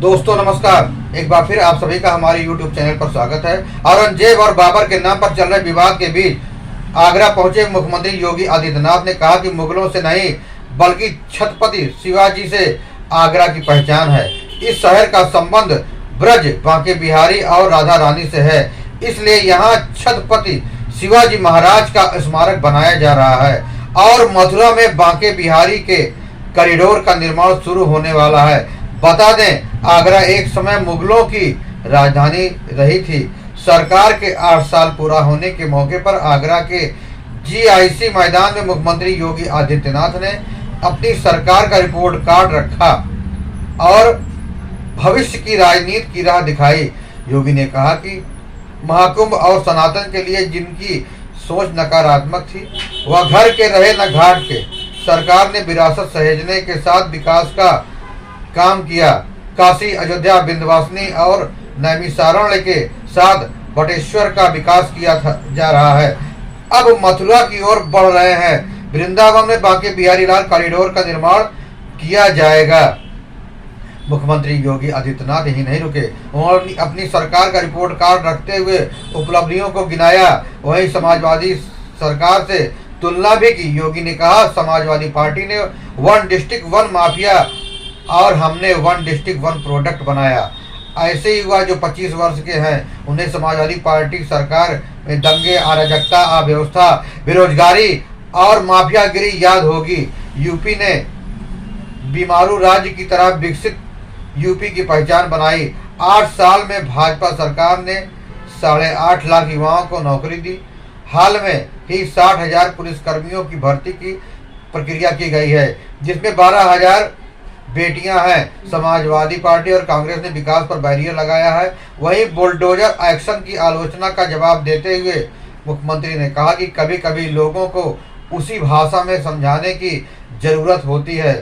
दोस्तों नमस्कार, एक बार फिर आप सभी का हमारे YouTube चैनल पर स्वागत है। औरंगजेब और बाबर के नाम पर चल रहे विवाद के बीच आगरा पहुंचे मुख्यमंत्री योगी आदित्यनाथ ने कहा कि मुगलों से नहीं बल्कि छत्रपति शिवाजी से आगरा की पहचान है। इस शहर का संबंध ब्रज, बांके बिहारी और राधा रानी से है, इसलिए यहाँ छत्रपति शिवाजी महाराज का स्मारक बनाया जा रहा है और मथुरा में बांके बिहारी के कॉरिडोर का निर्माण शुरू होने वाला है। बता दें, आगरा एक समय मुगलों की राजधानी रही थी। सरकार के 8 साल पूरा होने के मौके पर आगरा के GIC मैदान में मुख्यमंत्री योगी आदित्यनाथ ने अपनी सरकार का रिपोर्ट कार्ड रखा और भविष्य की राजनीति की राह दिखाई। योगी ने कहा कि महाकुंभ और सनातन के लिए जिनकी सोच नकारात्मक थी, वह घर के रहे न घाट के। सरकार ने विरासत सहेजने के साथ विकास का काम किया। काशी, अयोध्या, विंध्यवासिनी और नैमिषारण्य के साथ बटेश्वर का विकास किया जा रहा है। अब मथुरा की ओर बढ़ रहे हैं। वृंदावन में बांके बिहारी लाल कॉरिडोर का निर्माण किया जाएगा। मुख्यमंत्री योगी आदित्यनाथ ही नहीं रुके, उन्होंने अपनी सरकार का रिपोर्ट कार्ड रखते हुए उपलब्धियों को गिनाया। वहीं समाजवादी सरकार से तुलना भी की। योगी ने कहा, समाजवादी पार्टी ने 1 डिस्ट्रिक्ट 1 माफिया और हमने 1 डिस्ट्रिक्ट 1 प्रोडक्ट बनाया। ऐसे युवा जो 25 वर्ष के हैं, उन्हें समाजवादी पार्टी सरकार में दंगे, अराजकता, अव्यवस्था, बेरोजगारी और माफियागिरी याद होगी। यूपी ने बीमारू राज्य की तरह विकसित यूपी की पहचान बनाई। 8 साल में भाजपा सरकार ने 8.5 लाख युवाओं को नौकरी दी। हाल में ही 60,000 पुलिसकर्मियों की भर्ती की प्रक्रिया की गई है, जिसमें 12,000 बेटियां हैं। समाजवादी पार्टी और कांग्रेस ने विकास पर बैरियर लगाया है। वहीं बुलडोजर एक्शन की आलोचना का जवाब देते हुए मुख्यमंत्री ने कहा कि कभी कभी लोगों को उसी भाषा में समझाने की जरूरत होती है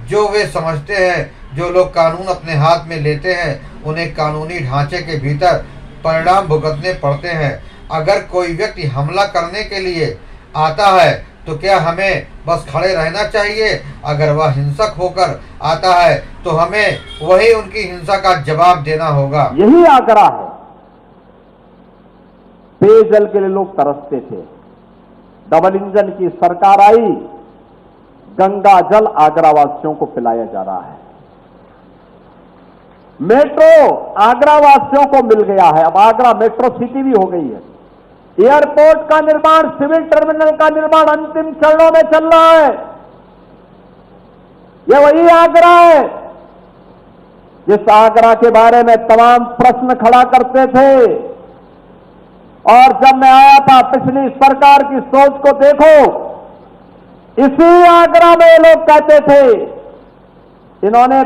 जो वे समझते हैं। जो लोग कानून अपने हाथ में लेते हैं, उन्हें कानूनी ढांचे के भीतर परिणाम भुगतने पड़ते हैं। अगर कोई व्यक्ति हमला करने के लिए आता है तो क्या हमें बस खड़े रहना चाहिए? अगर वह हिंसक होकर आता है तो हमें वही उनकी हिंसा का जवाब देना होगा। यही आगरा है। पेयजल के लिए लोग तरसते थे। डबल इंजन की सरकार आई, गंगा जल आगरा वासियों को पिलाया जा रहा है। मेट्रो आगरा वासियों को मिल गया है। अब आगरा मेट्रो सिटी भी हो गई है। एयरपोर्ट का निर्माण, सिविल टर्मिनल का निर्माण अंतिम चरणों में चल रहा है। यह वही आगरा है जिस आगरा के बारे में तमाम प्रश्न खड़ा करते थे। और जब मैं आया था, पिछली सरकार की सोच को देखो। इसी आगरा में लोग कहते थे, इन्होंने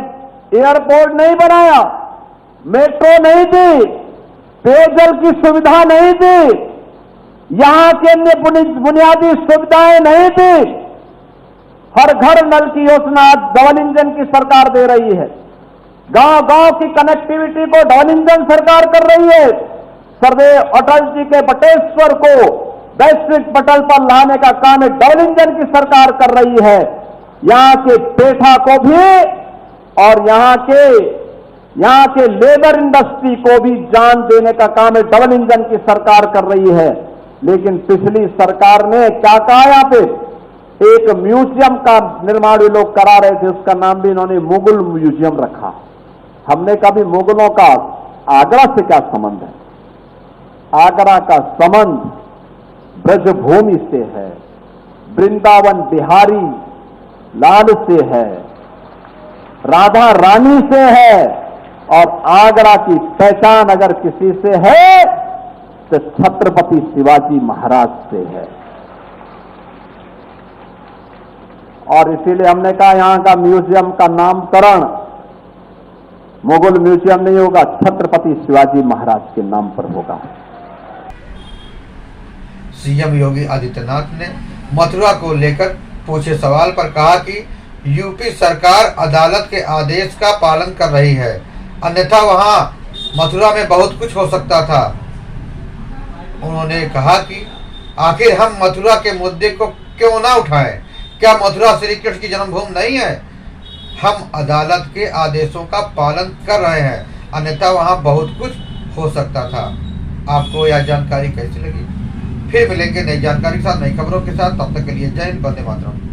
एयरपोर्ट नहीं बनाया, मेट्रो नहीं दी, पेयजल की सुविधा नहीं दी, यहां के अन्य बुनियादी सुविधाएं नहीं दी। हर घर नल की योजना डबल इंजन की सरकार दे रही है। गांव गांव की कनेक्टिविटी को डबल इंजन सरकार कर रही है। सर्वे अटल जी के बटेश्वर को वैश्विक पटल पर लाने का काम डबल इंजन की सरकार कर रही है। यहां के पेठा को भी और यहां के लेबर इंडस्ट्री को भी जान देने का काम डबल इंजन की सरकार कर रही है। लेकिन पिछली सरकार ने क्या कहा? यहां पे एक म्यूजियम का निर्माण ये लोग करा रहे थे, उसका नाम भी इन्होंने मुगल म्यूजियम रखा। हमने कभी मुगलों का आगरा से क्या संबंध है? आगरा का संबंध ब्रजभूमि से है, वृंदावन बिहारी लाल से है, राधा रानी से है। और आगरा की पहचान अगर किसी से है तो छत्रपति शिवाजी महाराज से है। और इसीलिए हमने कहा, यहां का म्यूजियम का नामकरण मुगल म्यूजियम नहीं होगा, छत्रपति शिवाजी महाराज के नाम पर होगा। सीएम योगी आदित्यनाथ ने मथुरा को लेकर पूछे सवाल पर कहा कि यूपी सरकार अदालत के आदेश का पालन कर रही है, अन्यथा वहां मथुरा में बहुत कुछ हो सकता था। उन्होंने कहा कि आखिर हम मथुरा के मुद्दे को क्यों ना उठाएं? क्या मथुरा श्री कृष्ण की जन्मभूमि नहीं है? हम अदालत के आदेशों का पालन कर रहे हैं, अन्यथा वहां बहुत कुछ हो सकता था। आपको यह जानकारी कैसी लगी? फिर मिलेंगे नई जानकारी के साथ, नई खबरों के साथ। तब तक के लिए जय हिंद, वंदे मातरम।